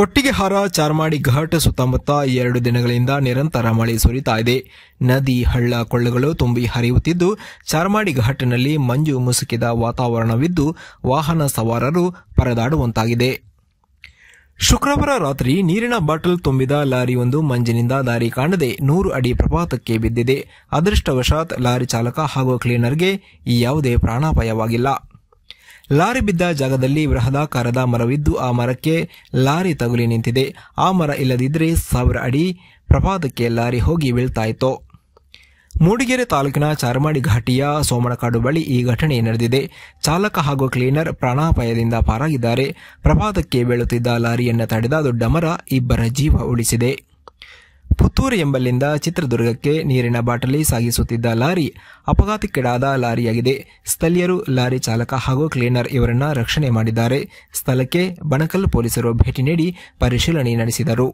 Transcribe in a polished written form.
ಕೊಟ್ಟಿಗೆಹಾರ ಚಾರ್ಮಾಡಿ ಘಾಟ್ ಸುತ್ತಮುತ್ತ 2 ದಿನಗಳಿಂದ ನಿರಂತರ ಮಳೆ ಸುರಿತಾ ಇದೆ. ನದಿ ಹಳ್ಳ ಕೊಳ್ಳಗಳು ತುಂಬಿ ಹರಿಯುತ್ತಿದ್ದು ಚಾರ್ಮಾಡಿ ಘಾಟ್ನಲ್ಲಿ ಮಂಜು ಮುಸುಕಿದ ವಾತಾವರಣವಿದ್ದು ವಾಹನ ಸವಾರರು ಪರದಾಡುವಂತಾಗಿದೆ. ಶುಕ್ರವಾರ ರಾತ್ರಿ ನೀರಿನ ಬಾಟಲ್ ತುಂಬಿದ ಲಾರಿಯೊಂದು ಮಂಜಿನಿಂದ ದಾರಿ ಕಾಣದೆ 100 ಅಡಿ ಪ್ರಪಾತಕ್ಕೆ ಬಿದ್ದಿದೆ. ಅದೃಷ್ಟವಶಾತ್ ಲಾರಿ ಚಾಲಕ ಹಾಗೂ ಕ್ಲೀನರ್ಗೆ ಯಾವುದೇ ಪ್ರಾಣಾಪಾಯವಾಗಿಲ್ಲ. ಲಾರಿ ಬಿದ್ದ ಜಾಗದಲ್ಲಿ ಬೃಹದಾಕಾರದ ಮರವಿದ್ದು ಆ ಮರಕ್ಕೆ ಲಾರಿ ತಗುಲಿ ನಿಂತಿದೆ. ಆ ಮರ ಇಲ್ಲದಿದ್ದರೆ 1000 ಅಡಿ ಪ್ರಪಾತಕ್ಕೆ ಲಾರಿ ಹೋಗಿ ಬೀಳ್ತಾ ಇತ್ತು. ಮೂಡಿಗೆರೆ ತಾಲೂಕಿನ ಚಾರ್ಮಾಡಿ ಘಾಟಿಯ ಸೋಮನಕಾಡು ಬಳಿ ಈ ಘಟನೆ ನಡೆದಿದೆ. ಚಾಲಕ ಹಾಗೂ ಕ್ಲೀನರ್ ಪ್ರಾಣಾಪಾಯದಿಂದ ಪಾರಾಗಿದ್ದಾರೆ. ಪ್ರಪಾತಕ್ಕೆ ಬೀಳುತ್ತಿದ್ದ ಲಾರಿಯನ್ನು ತಡೆದ ದೊಡ್ಡ ಮರ ಇಬ್ಬರ ಜೀವ ಉಳಿಸಿದೆ. ಪುತ್ತೂರು ಎಂಬಲ್ಲಿಂದ ಚಿತ್ರದುರ್ಗಕ್ಕೆ ನೀರಿನ ಬಾಟಲಿ ಸಾಗಿಸುತ್ತಿದ್ದ ಲಾರಿ ಅಪಘಾತಕ್ಕೀಡಾದ ಲಾರಿಯಾಗಿದೆ. ಸ್ಥಳೀಯರು ಲಾರಿ ಚಾಲಕ ಹಾಗೂ ಕ್ಲೀನರ್ ಇವರನ್ನ ರಕ್ಷಣೆ ಮಾಡಿದ್ದಾರೆ. ಸ್ಥಳಕ್ಕೆ ಬಣಕಲ್ ಪೊಲೀಸರು ಭೇಟಿ ನೀಡಿ ಪರಿಶೀಲನೆ ನಡೆಸಿದರು.